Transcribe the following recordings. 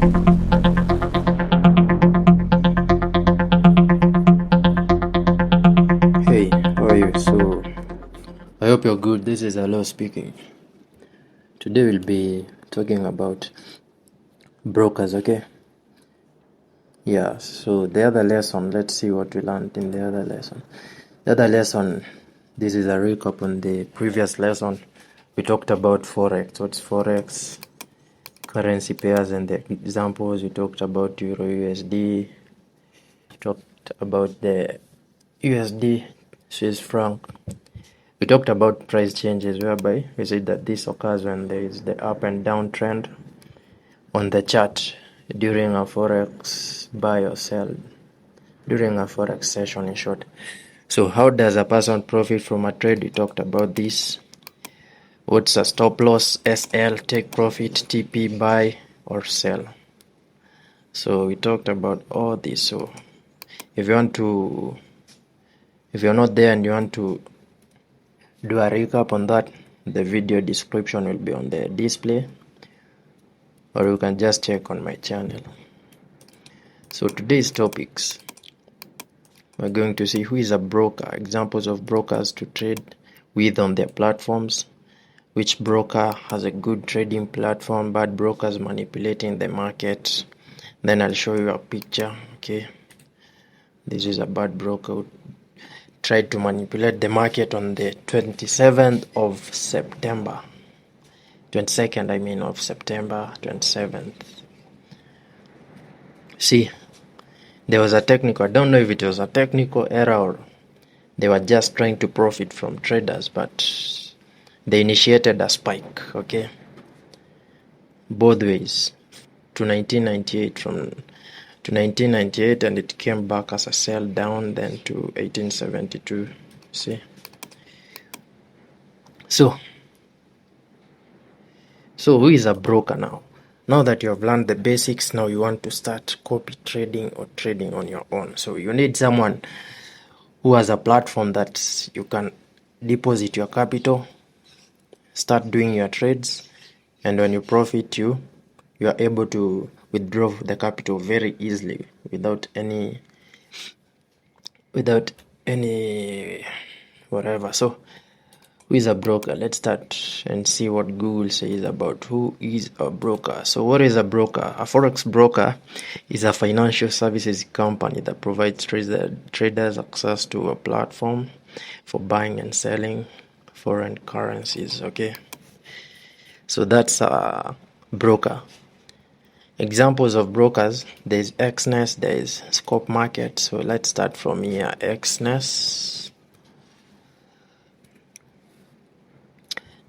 Hey, how are you? So, I hope you're good. This is Alo speaking. Today we'll be talking about brokers, okay? Yeah, so the other lesson, let's see what we learned in the other lesson. The other lesson, this is a recap on the previous lesson. We talked about Forex. What's Forex? Currency pairs and the examples. We talked about Euro USD. We talked about the USD, Swiss franc. We talked about price changes, whereby we said that this occurs when there is the up and down trend on the chart during a forex buy or sell, during a forex session, in short. So how does a person profit from a trade? We talked about this. What's a stop loss, SL, take profit, TP, buy or sell? So we talked about all this. So if you're not there and you want to do a recap on that, the video description will be on the display, or you can just check on my channel. So today's topics, we're going to see who is a broker, examples of brokers to trade with on their platforms, which broker has a good trading platform, bad brokers manipulating the market. Then I'll show you a picture. Okay, this is a bad broker who tried to manipulate the market on the 22nd of September 27th. See, there was a technical, I don't know if it was a technical error or they were just trying to profit from traders, but they initiated a spike, okay, both ways to 1998, and it came back as a sell down then to 1872. See, so who is a broker now? Now that you have learned the basics, now you want to start copy trading or trading on your own. So you need someone who has a platform that you can deposit your capital, start doing your trades, and when you profit, you are able to withdraw the capital very easily without any whatever. So who is a broker? Let's start and see what Google says about who is a broker. So what is a broker? A forex broker is a financial services company that provides traders access to a platform for buying and selling foreign currencies. Okay, so that's a broker. Examples of brokers, there's Exness, there's Scope Market. So let's start from here. Exness,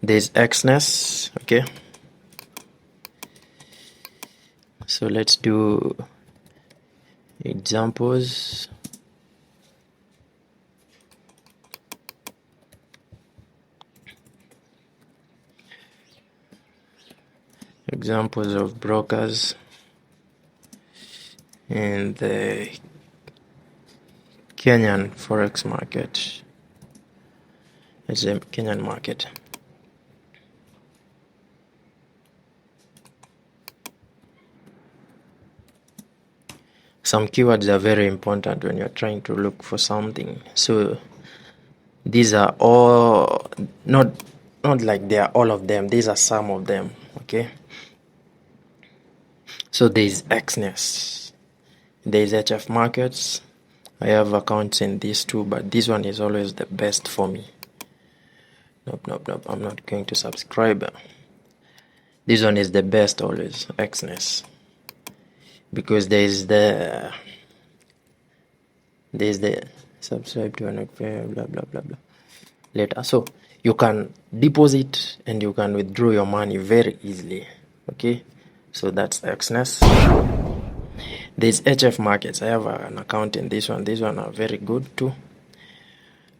there's Exness. Okay, so let's do examples. Examples of brokers in the Kenyan forex market. It's a Kenyan market. Some keywords are very important when you're trying to look for something. So these are all not like they are all of them. These are some of them. Okay. So there's Exness, there's HF Markets. I have accounts in these two, but this one is always the best for me. Nope. I'm not going to subscribe. This one is the best always, Exness, because there's the subscribe to an blah blah blah later. So you can deposit and you can withdraw your money very easily. Okay, so that's Exness. There's HF Markets. I have an account in this one. This one are very good too,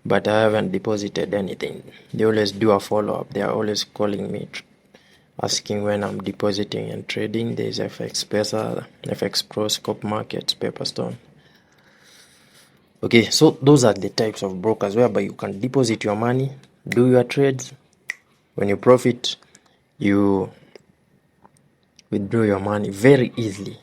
but I haven't deposited anything. They always do a follow-up. They are always calling me, asking when I'm depositing and trading. There's FX Pesa, FX Pro, Scope Markets, Paperstone. Okay, so those are the types of brokers whereby you can deposit your money, do your trades. When you profit, you withdraw your money very easily.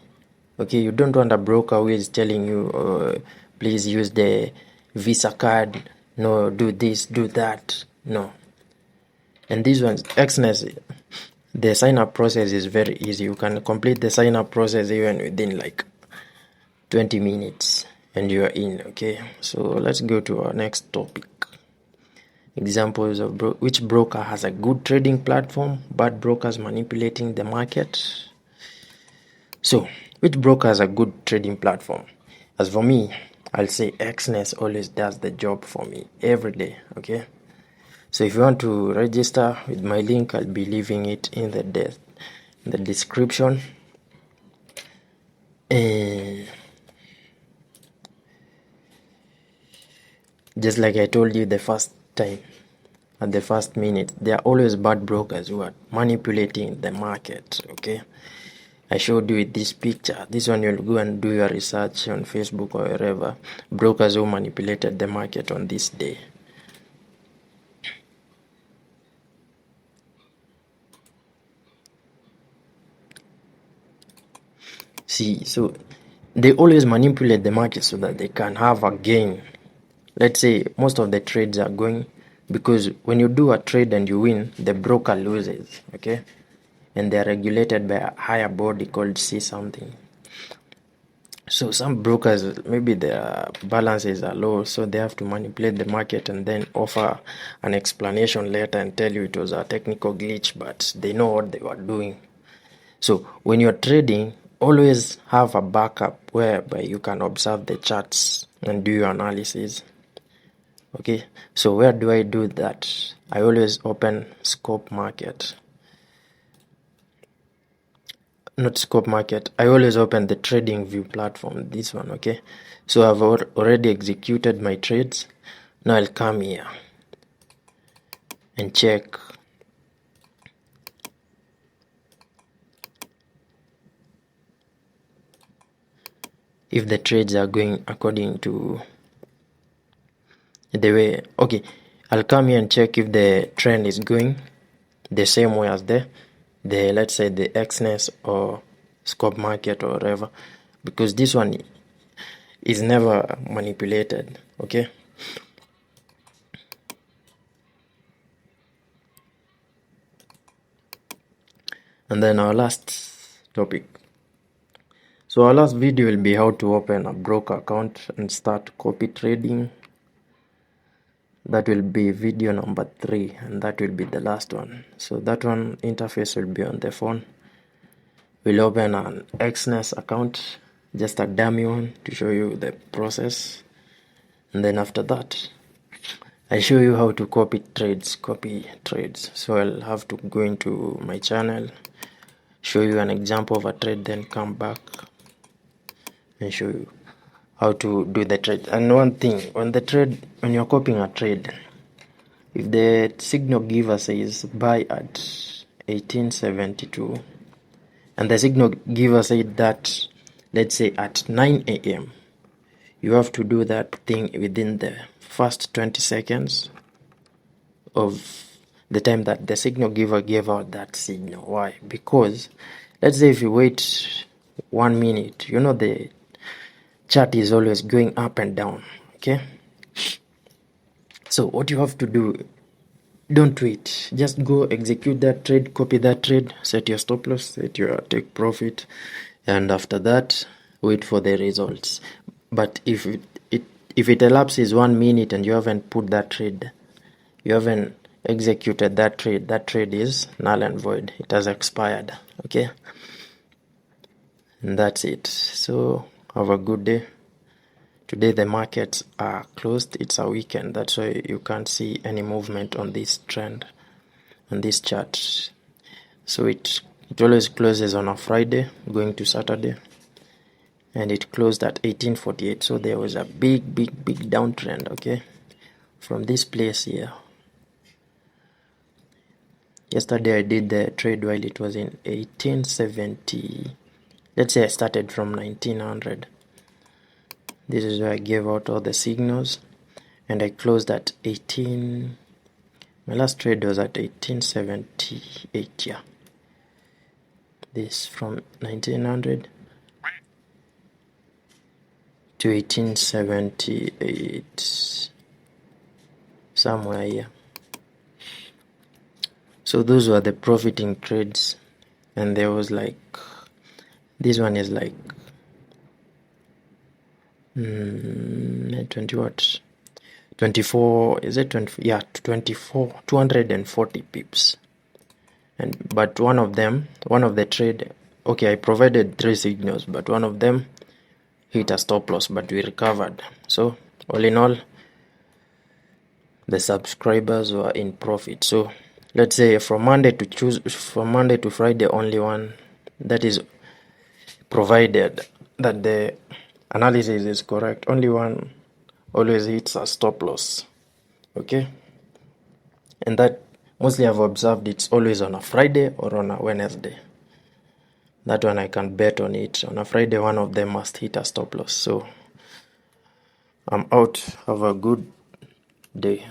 Okay, you don't want a broker who is telling you, please use the Visa card, no, do this, do that. No. And these ones, Xness, the sign up process is very easy. You can complete the sign up process even within like 20 minutes and you are in. Okay, so let's go to our next topic. Examples of which broker has a good trading platform, bad brokers manipulating the market. So, which broker has a good trading platform? As for me, I'll say Xness always does the job for me every day. Okay, so if you want to register with my link, I'll be leaving it in the description. Just like I told you the first time, at the first minute, there are always bad brokers who are manipulating the market. Okay, I showed you with this picture. This one, you'll go and do your research on Facebook or wherever. Brokers who manipulated the market on this day. See, so they always manipulate the market so that they can have a gain. Let's say most of the trades are going, because when you do a trade and you win, the broker loses. Okay, and they are regulated by a higher body called C something. So some brokers, maybe their balances are low, so they have to manipulate the market and then offer an explanation later and tell you it was a technical glitch, but they know what they were doing. So when you're trading, always have a backup whereby you can observe the charts and do your analysis. Okay, so where do I do that? I always open Scope Market. Not Scope Market. I always open the Trading View platform, this one. Okay, so I've already executed my trades. Now I'll come here and check if the trades are going according to the way. Okay, I'll come here and check if the trend is going the same way as the let's say the Xness or Scope Market or whatever, because this one is never manipulated. Okay, and then our last topic. So our last video will be how to open a broker account and start copy trading. That will be video number 3, and that will be the last one. So that one interface will be on the phone. We'll open an Xness account, just a dummy one, to show you the process. And then after that, I show you how to copy trades. So I'll have to go into my channel, show you an example of a trade, then come back and show you how to do the trade. And one thing, when you're copying a trade, if the signal giver says buy at 1872 and the signal giver said that, let's say, at 9 a.m., you have to do that thing within the first 20 seconds of the time that the signal giver gave out that signal. Why? Because let's say if you wait 1 minute, the chart is always going up and down. Okay, so what you have to do, don't wait, just go execute that trade, copy that trade, set your stop loss, set your take profit, and after that wait for the results. But if it elapses 1 minute and you haven't put that trade, you haven't executed that trade is null and void, it has expired. Okay, and that's it. So have a good day. Today the markets are closed, it's a weekend, that's why you can't see any movement on this trend, on this chart. So it always closes on a Friday going to Saturday, and it closed at 1848. So there was a big downtrend. Okay, from this place here. Yesterday I did the trade while it was in 1870. Let's say I started from 1900. This is where I gave out all the signals, and I closed at 18. My last trade was at 1878. Yeah, this from 1900 to 1878, somewhere here. So those were the profiting trades, and there was like, this one is like 20 what? 24, is it 20? Yeah, 24, 240 pips. But one of the trade, okay, I provided 3 signals, but one of them hit a stop loss, but we recovered. So all in all, the subscribers were in profit. So let's say from Monday to Friday, only one, that is provided that the analysis is correct, only one always hits a stop loss. Okay, and that mostly I've observed it's always on a Friday or on a Wednesday. That one I can bet on it. On a Friday, one of them must hit a stop loss. So I'm out. Have a good day.